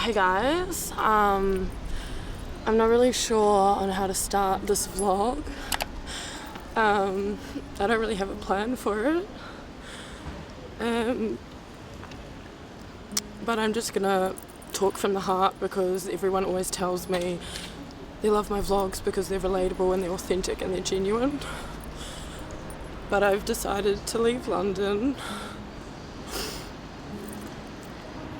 Hey guys, I'm not really sure on how to start this vlog. I don't really have a plan for it, but I'm just gonna talk from the heart because everyone always tells me they love my vlogs because they're relatable and they're authentic and they're genuine. But I've decided to leave London,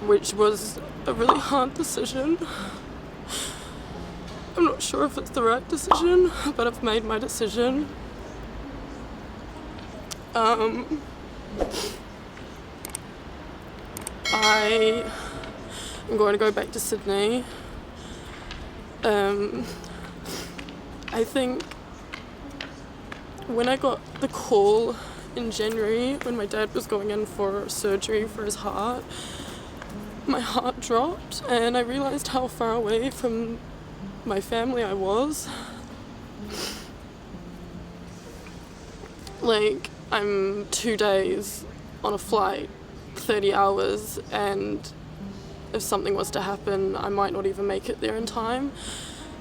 which was a really hard decision. I'm not sure if it's the right decision, but I've made my decision. I am going to go back to Sydney. I think when I got the call in January when my dad was going in for surgery for his heart, my heart dropped and I realised how far away from my family I was. Like, I'm 2 days on a flight, 30 hours, and if something was to happen, I might not even make it there in time.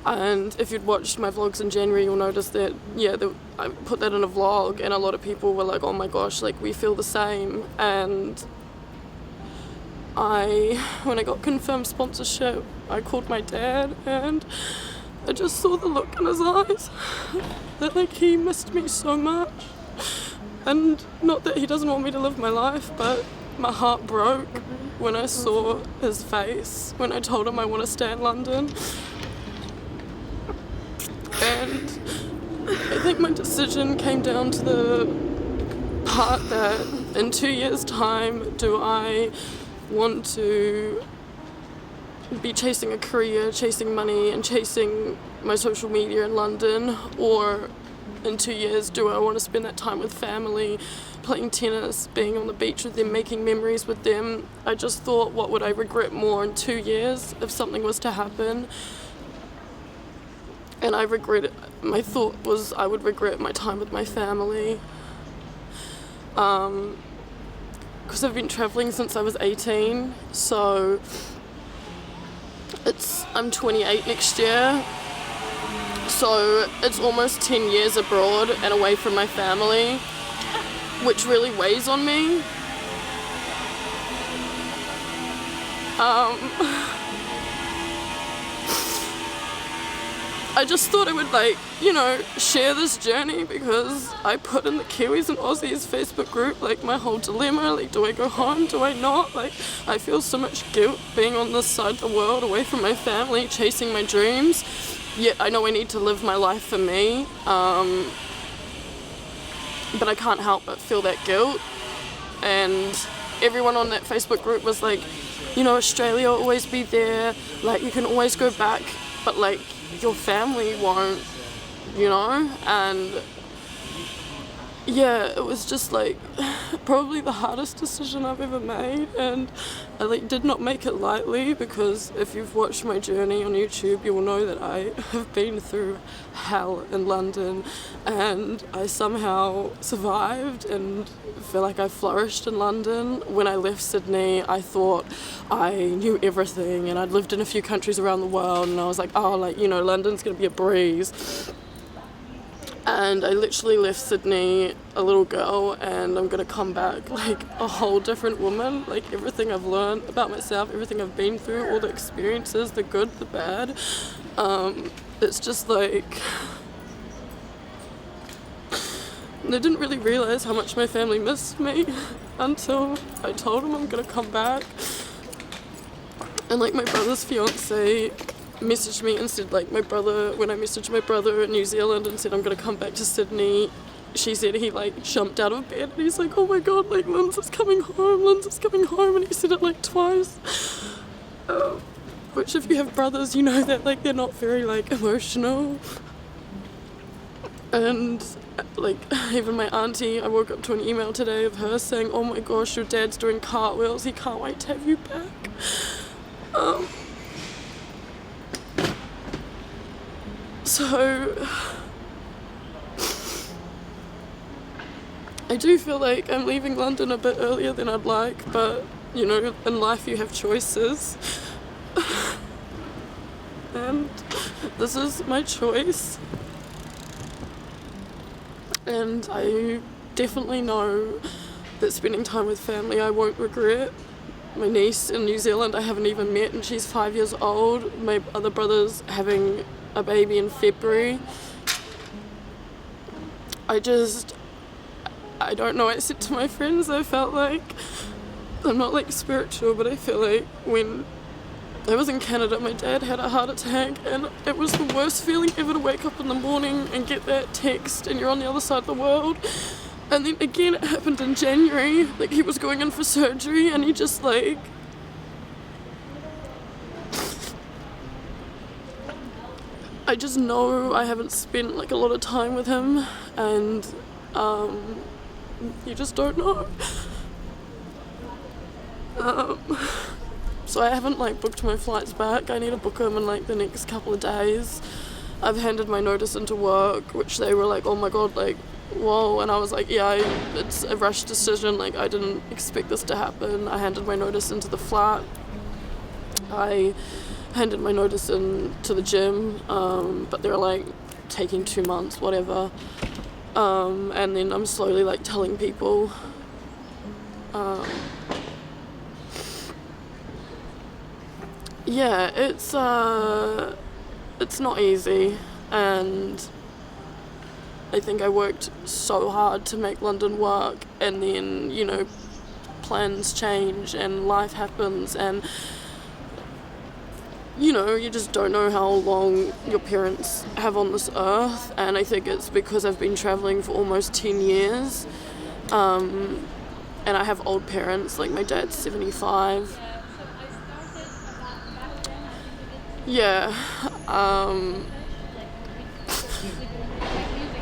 And if you'd watched my vlogs in January, you'll notice that, I put that in a vlog and a lot of people were like, oh my gosh, like, we feel the same. And when I got confirmed sponsorship, I called my dad and I just saw the look in his eyes that, like, he missed me so much. And not that he doesn't want me to live my life, but my heart broke when I saw his face, when I told him I want to stay in London. And I think my decision came down to the part that in 2 years' time, do I want to be chasing a career, chasing money and chasing my social media in London, or in 2 years do I want to spend that time with family, playing tennis, being on the beach with them, making memories with them. I just thought, what would I regret more in 2 years if something was to happen? And my thought was I would regret my time with my family. Because I've been travelling since I was 18, so I'm 28 next year, so it's almost 10 years abroad and away from my family, which really weighs on me. I just thought I would, share this journey because I put in the Kiwis and Aussies Facebook group, my whole dilemma, do I go home, do I not? I feel so much guilt being on this side of the world, away from my family, chasing my dreams, yet I know I need to live my life for me, but I can't help but feel that guilt. And everyone on that Facebook group was like, Australia will always be there, you can always go back, but your family won't, and it was just probably the hardest decision I've ever made, and I did not make it lightly, because if you've watched my journey on YouTube, you will know that I have been through hell in London, and I somehow survived and feel like I flourished in London. When I left Sydney, I thought I knew everything and I'd lived in a few countries around the world, and I was like, London's gonna be a breeze. And I literally left Sydney a little girl, and I'm gonna come back a whole different woman. Everything I've learned about myself, everything I've been through, all the experiences, the good, the bad, it's just I didn't really realise how much my family missed me until I told them I'm gonna come back. And my brother's fiance messaged me and said, when I messaged my brother in New Zealand and said I'm gonna come back to Sydney, she said he jumped out of bed and he's like, oh my god, Linz is coming home, and he said it twice. Which, if you have brothers, you know that they're not very emotional. And even my auntie, I woke up to an email today of her saying, oh my gosh, your dad's doing cartwheels, he can't wait to have you back. So I do feel like I'm leaving London a bit earlier than I'd like, but in life you have choices. and this is my choice. And I definitely know that spending time with family I won't regret. My niece in New Zealand I haven't even met, and she's 5 years old. My other brother's having a baby in February. I don't know, I said to my friends, I felt like, I'm not like spiritual, but I feel like when I was in Canada, my dad had a heart attack, and it was the worst feeling ever to wake up in the morning and get that text and you're on the other side of the world. And then again it happened in January, like he was going in for surgery, and he just like, I just know I haven't spent like a lot of time with him, and you just don't know. So I haven't like booked my flights back. I need to book them in like the next couple of days. I've handed my notice into work, which they were like, oh my god, like, whoa. And I was like, yeah, it's a rush decision, like I didn't expect this to happen. I handed my notice into the flat. I handed my notice in to the gym, but they were like taking 2 months, whatever. And then I'm slowly like telling people. Yeah, it's not easy, and I think I worked so hard to make London work, and then, you know, plans change and life happens, and you know, you just don't know how long your parents have on this earth. And I think it's because I've been travelling for almost 10 years, and I have old parents, like my dad's 75. Yeah, I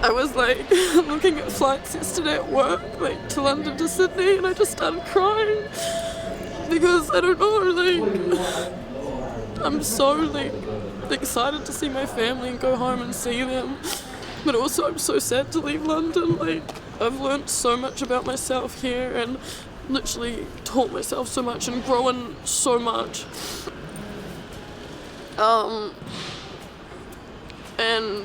was like looking at flights yesterday at work, like to London to Sydney, and I just started crying because I don't know, like I'm so like excited to see my family and go home and see them, but also I'm so sad to leave London. Like I've learnt so much about myself here and literally taught myself so much and grown so much. And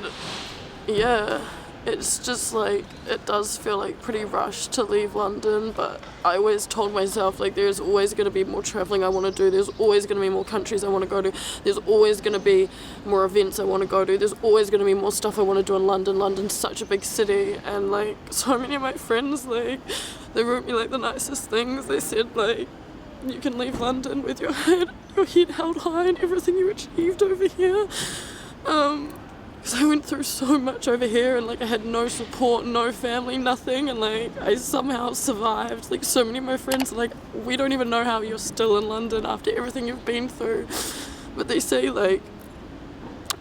yeah, it's just like, it does feel like pretty rushed to leave London, but I always told myself like there's always going to be more travelling I want to do, there's always going to be more countries I want to go to, there's always going to be more events I want to go to, there's always going to be more stuff I want to do in London. London's such a big city, and like so many of my friends, like they wrote me like the nicest things. They said like, you can leave London with your head held high and everything you achieved over here. Because I went through so much over here, and like I had no support, no family, nothing, and like I somehow survived. Like so many of my friends are like, we don't even know how you're still in London after everything you've been through. But they say like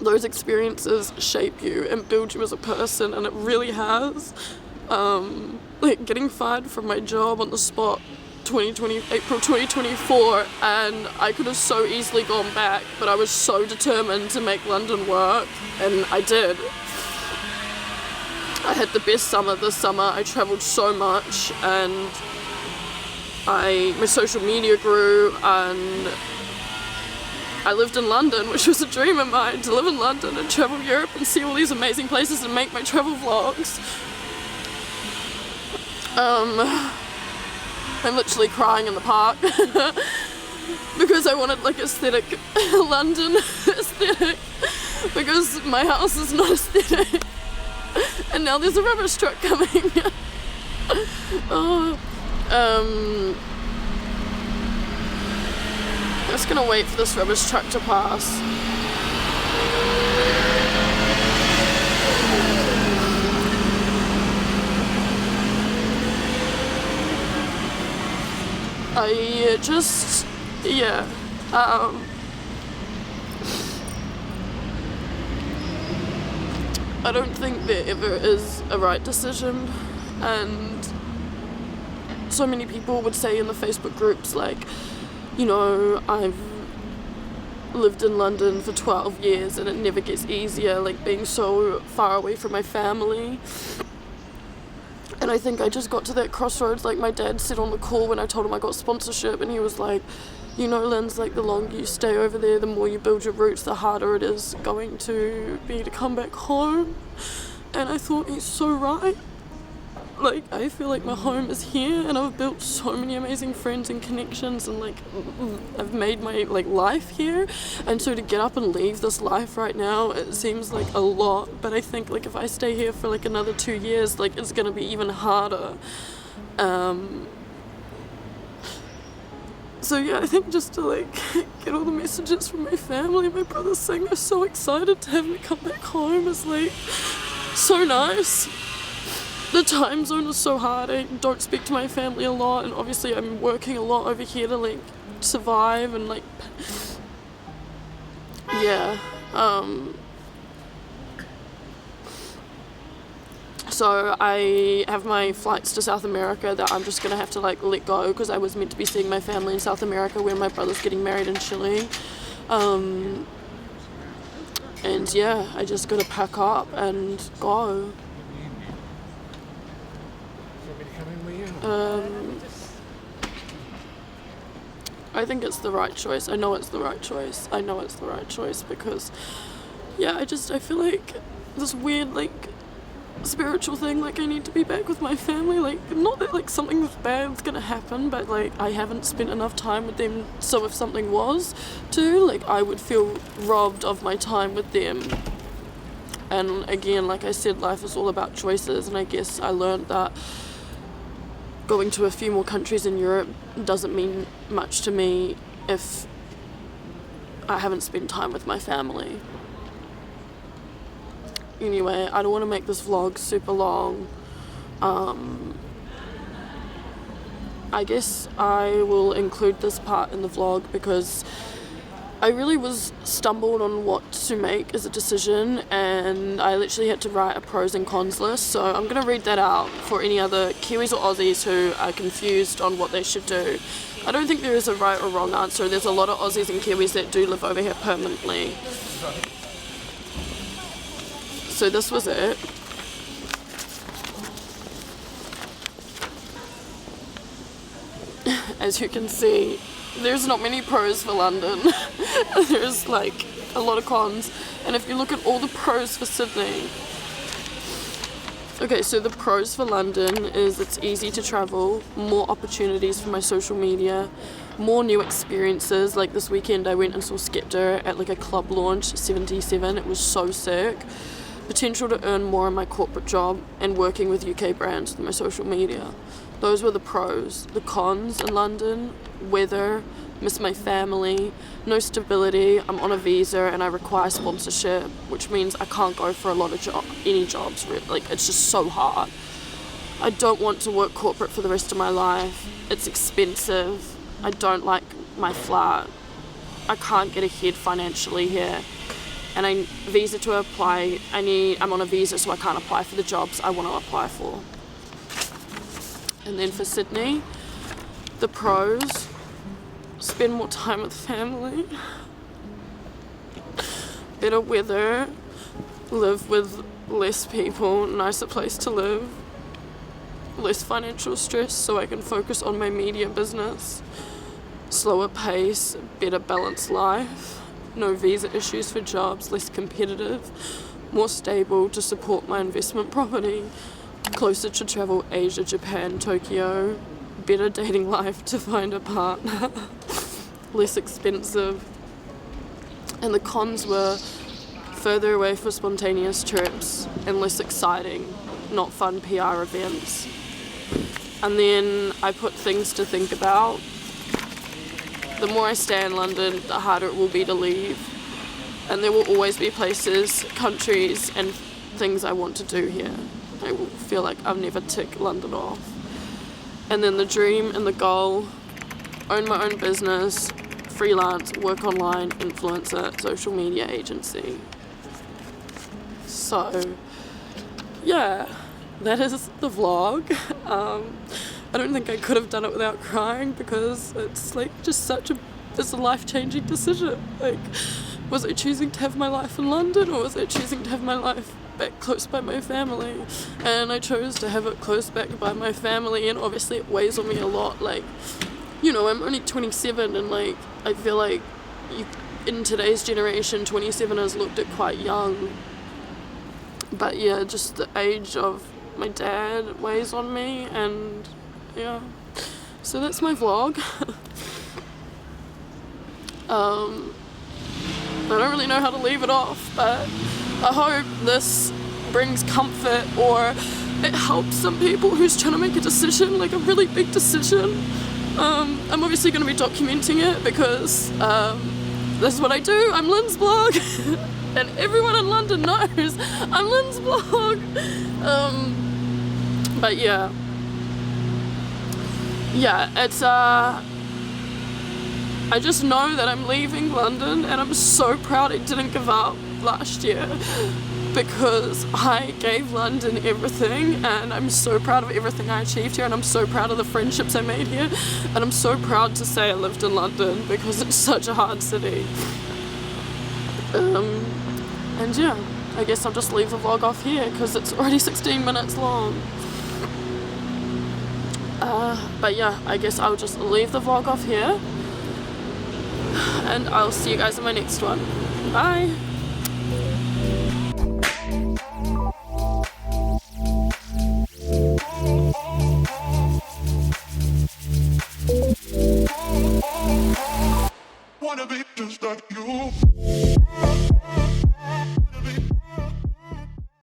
those experiences shape you and build you as a person, and it really has. Like getting fired from my job on the spot April 2024, and I could have so easily gone back, but I was so determined to make London work, and I did. I had the best summer this summer. I travelled so much, and my social media grew, and I lived in London, which was a dream of mine, to live in London and travel Europe and see all these amazing places and make my travel vlogs. I'm literally crying in the park because I wanted like aesthetic London aesthetic, because my house is not aesthetic, and now there's a rubbish truck coming. I'm just gonna wait for this rubbish truck to pass. I don't think there ever is a right decision, and so many people would say in the Facebook groups like, you know, I've lived in London for 12 years and it never gets easier, like being so far away from my family. And And I think I just got to that crossroads, like my dad said on the call when I told him I got sponsorship, and he was like, you know, Linz, like the longer you stay over there, the more you build your roots, the harder it is going to be to come back home. And I thought, he's so right. Like, I feel like my home is here, and I've built so many amazing friends and connections, and like I've made my like life here. And so to get up and leave this life right now, it seems like a lot, but I think like if I stay here for like another 2 years, like it's gonna be even harder. So yeah, I think just to like get all the messages from my family, my brother saying they're so excited to have me come back home is like so nice. The time zone is so hard. I don't speak to my family a lot, and obviously I'm working a lot over here to like survive and like yeah. So I have my flights to South America that I'm just gonna have to like let go, because I was meant to be seeing my family in South America when my brother's getting married in Chile. And yeah, I just gotta pack up and go. I think it's the right choice. I know it's the right choice. Because yeah, I feel like this weird like spiritual thing, like I need to be back with my family, like not that like something bad's gonna happen, but like I haven't spent enough time with them, so if something was to, like I would feel robbed of my time with them. And again, like I said, life is all about choices, and I guess I learned that going to a few more countries in Europe doesn't mean much to me if I haven't spent time with my family. Anyway, I don't want to make this vlog super long. I guess I will include this part in the vlog because I really was stumbled on what to make as a decision, and I literally had to write a pros and cons list, so I'm going to read that out for any other Kiwis or Aussies who are confused on what they should do. I don't think there is a right or wrong answer. There's a lot of Aussies and Kiwis that do live over here permanently. So this was it. As you can see, there's not many pros for London. There's like a lot of cons. And if you look at all the pros for Sydney. Okay, so the pros for London is it's easy to travel, more opportunities for my social media, more new experiences. Like this weekend I went and saw Skepta at like a club launch, 77. It was so sick. Potential to earn more in my corporate job, and working with UK brands with my social media. Those were the pros. The cons in London: weather, miss my family, no stability, I'm on a visa and I require sponsorship, which means I can't go for a lot of any jobs, like it's just so hard. I don't want to work corporate for the rest of my life. It's expensive. I don't like my flat. I can't get ahead financially here. And visa to apply, I'm on a visa, so I can't apply for the jobs I want to apply for. And then for Sydney, the pros: spend more time with family, better weather, live with less people, nicer place to live, less financial stress so I can focus on my media business, slower pace, better balanced life, no visa issues for jobs, less competitive, more stable to support my investment property, closer to travel Asia, Japan, Tokyo, better dating life to find a partner, less expensive. And the cons were further away for spontaneous trips and less exciting, not fun PR events. And then I put things to think about. The more I stay in London, the harder it will be to leave. And there will always be places, countries, and things I want to do here. I will feel like I'll never tick London off. And then the dream and the goal: own my own business, freelance, work online, influencer, social media agency. So, yeah, that is the vlog. I don't think I could have done it without crying, because it's like just it's a life-changing decision. Like, was I choosing to have my life in London, or was I choosing to have my life back close by my family, and I chose to have it close back by my family, and obviously it weighs on me a lot. Like, you know, I'm only 27, and like I feel like in today's generation 27 is looked at quite young, but yeah, just the age of my dad weighs on me, and yeah, so that's my vlog. I don't really know how to leave it off, but I hope this brings comfort, or it helps some people who's trying to make a decision, like a really big decision. I'm obviously going to be documenting it because this is what I do. I'm linzblog, and everyone in London knows I'm linzblog. But yeah, it's I just know that I'm leaving London, and I'm so proud I didn't give up last year, because I gave London everything, and I'm so proud of everything I achieved here, and I'm so proud of the friendships I made here, and I'm so proud to say I lived in London because it's such a hard city. And yeah, I guess I'll just leave the vlog off here because it's already 16 minutes long. But yeah, I guess I'll just leave the vlog off here, and I'll see you guys in my next one. Bye! Wanna be just like you.